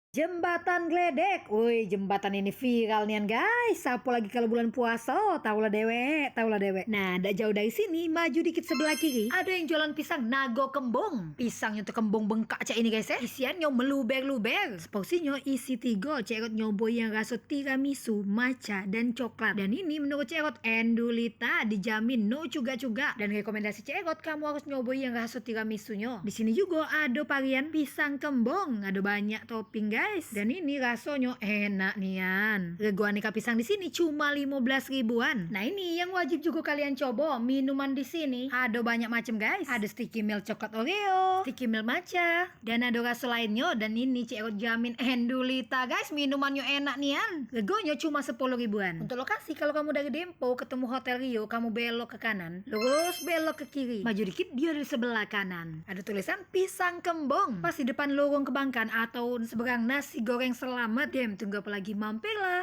Jembatan Gledek, woi jembatan ini viral nian guys. Siapa lagi kalau bulan puasa, tahulah dewe, tahulah dewe. Nah, tidak jauh dari sini, maju dikit sebelah kiri, ada yang jualan pisang nago kembung. Pisangnya tuh kembung bengkak cak ini guys ya. Isiannya meluber-luber. Seporsinya isi 3, cerot nyoboy yang rasa tiramisu, matcha, dan coklat. Dan ini menurut cerot Endulita dijamin no cuga-cuga. Dan rekomendasi cerot kamu harus nyoboy yang rasa tiramisunya. Di sini juga ada varian pisang kembung, ada banyak topping guys. Dan ini rasanya enak nian. Rego aneka pisang di sini cuma 15 ribuan. Nah, ini yang wajib juga kalian coba. Minuman di sini ada banyak macam guys. Ada sticky milk coklat Oreo, sticky milk matcha, dan ada rasa lainnya. Dan ini Cik jamin Endulita guys, minumannya enak nian. Regonya cuma 10 ribuan. Untuk lokasi, kalau kamu dari Dempo ketemu Hotel Rio, kamu belok ke kanan, lurus belok ke kiri, maju dikit dia di sebelah kanan. Ada tulisan pisang kembung pas di depan lorong kebangkan atau seberang nasi goreng selamat. Tunggu apa lagi, mampirlah.